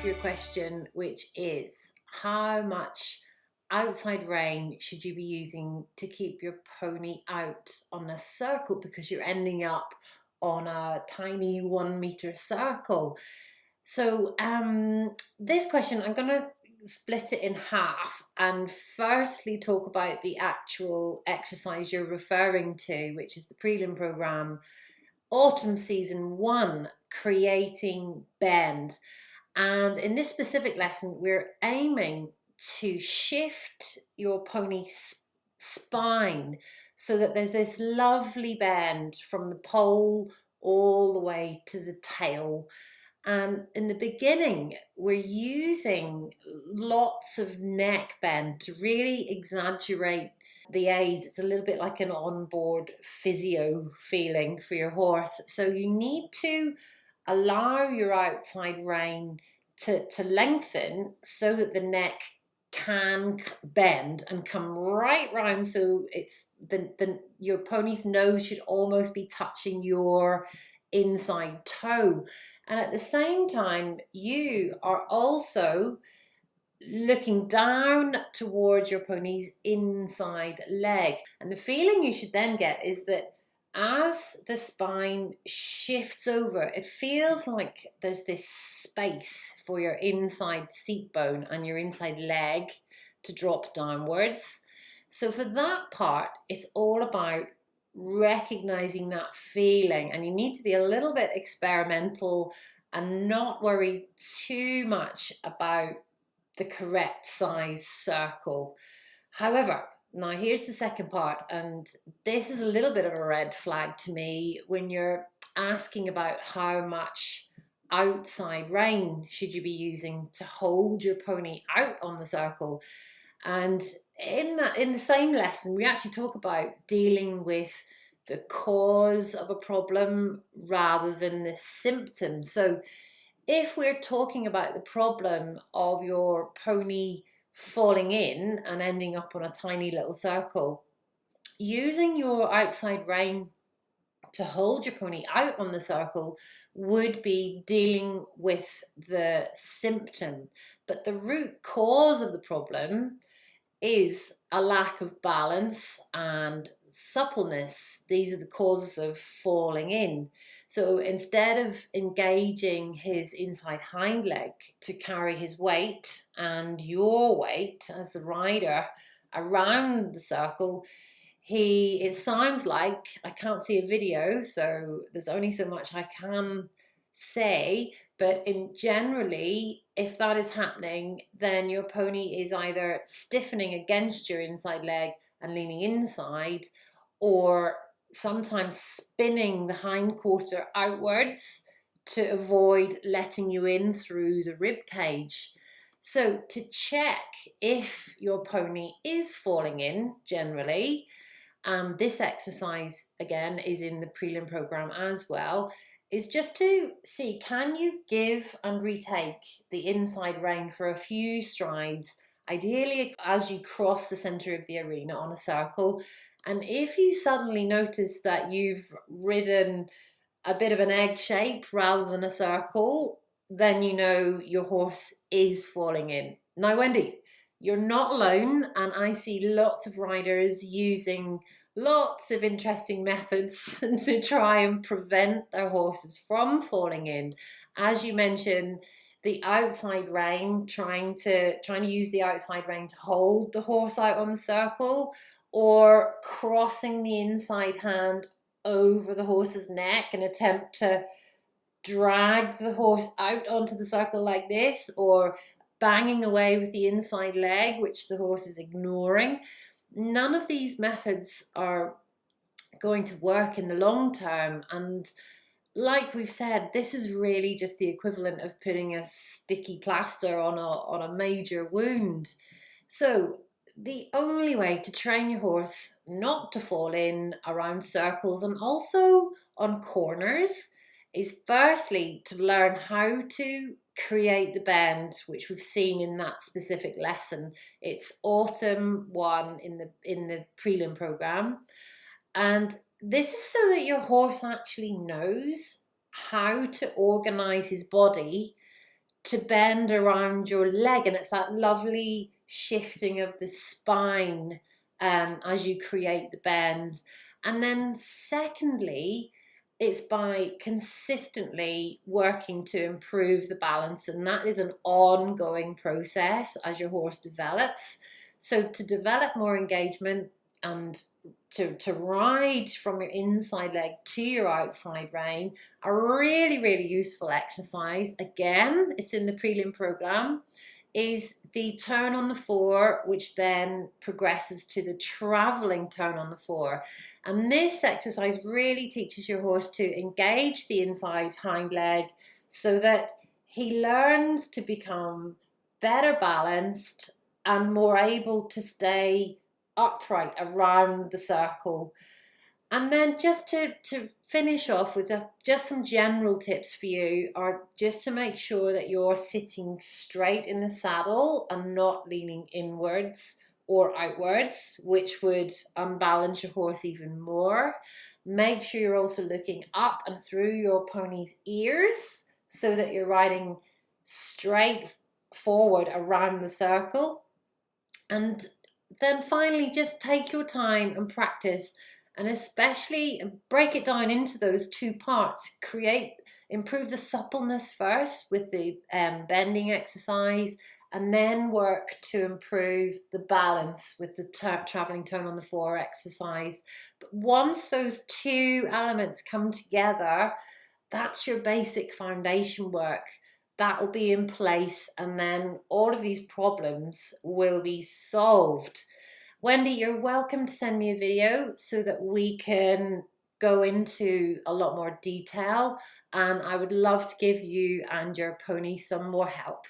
for your question, which is how much outside rein should you be using to keep your pony out on a circle, because you're ending up on a tiny 1 meter circle. So this question, I'm going to split it in half and firstly talk about the actual exercise you're referring to, which is the Prelim Program, Autumn Season 1, Creating Bend. And in this specific lesson, we're aiming to shift your pony's spine so that there's this lovely bend from the pole all the way to the tail. And in the beginning, we're using lots of neck bend to really exaggerate the aids. It's a little bit like an onboard physio feeling for your horse. So you need to allow your outside rein to lengthen so that the neck can bend and come right round, so it's your pony's nose should almost be touching your inside toe. And at the same time, you are also looking down towards your pony's inside leg. And the feeling you should then get is that as the spine shifts over, it feels like there's this space for your inside seat bone and your inside leg to drop downwards. So for that part, it's all about recognizing that feeling, and you need to be a little bit experimental and not worry too much about the correct size circle. However, now here's the second part, and this is a little bit of a red flag to me when you're asking about how much outside rein should you be using to hold your pony out on the circle. And in the same lesson, we actually talk about dealing with the cause of a problem rather than the symptom. So if we're talking about the problem of your pony falling in and ending up on a tiny little circle, using your outside rein to hold your pony out on the circle would be dealing with the symptom. But the root cause of the problem is a lack of balance and suppleness. These are the causes of falling in. So instead of engaging his inside hind leg to carry his weight and your weight as the rider around the circle, it sounds like, I can't see a video, so there's only so much I can say, but generally, if that is happening, then your pony is either stiffening against your inside leg and leaning inside, or sometimes spinning the hindquarter outwards to avoid letting you in through the rib cage. So to check if your pony is falling in generally, this exercise again is in the Prelim Program as well, is just to see, can you give and retake the inside rein for a few strides, ideally as you cross the center of the arena on a circle. And if you suddenly notice that you've ridden a bit of an egg shape rather than a circle, then you know your horse is falling in. Now, Wendy, you're not alone, and I see lots of riders using lots of interesting methods to try and prevent their horses from falling in. As you mentioned, the outside rein, trying to use the outside rein to hold the horse out on the circle, or crossing the inside hand over the horse's neck and attempt to drag the horse out onto the circle like this, or banging away with the inside leg, which the horse is ignoring. None of these methods are going to work in the long term. And like we've said, this is really just the equivalent of putting a sticky plaster on a major wound. So the only way to train your horse not to fall in around circles and also on corners is firstly to learn how to create the bend, which we've seen in that specific lesson. It's Autumn 1 in the Prelim Program. And this is so that your horse actually knows how to organize his body to bend around your leg, and it's that lovely shifting of the spine as you create the bend. And then secondly, it's by consistently working to improve the balance, and that is an ongoing process as your horse develops. So to develop more engagement and to ride from your inside leg to your outside rein, a really useful exercise, again, it's in the Prelim Program, is the turn on the fore, which then progresses to the traveling turn on the fore. And this exercise really teaches your horse to engage the inside hind leg so that he learns to become better balanced and more able to stay upright around the circle. And then just to finish off with just some general tips for you are just to make sure that you're sitting straight in the saddle and not leaning inwards or outwards, which would unbalance your horse even more. Make sure you're also looking up and through your pony's ears so that you're riding straight forward around the circle. And then finally, just take your time and practice, and especially break it down into those two parts. Improve the suppleness first with the bending exercise, and then work to improve the balance with the traveling turn on the fore exercise. But once those two elements come together, that's your basic foundation work. That will be in place, and then all of these problems will be solved. Wendy, you're welcome to send me a video so that we can go into a lot more detail, and I would love to give you and your pony some more help.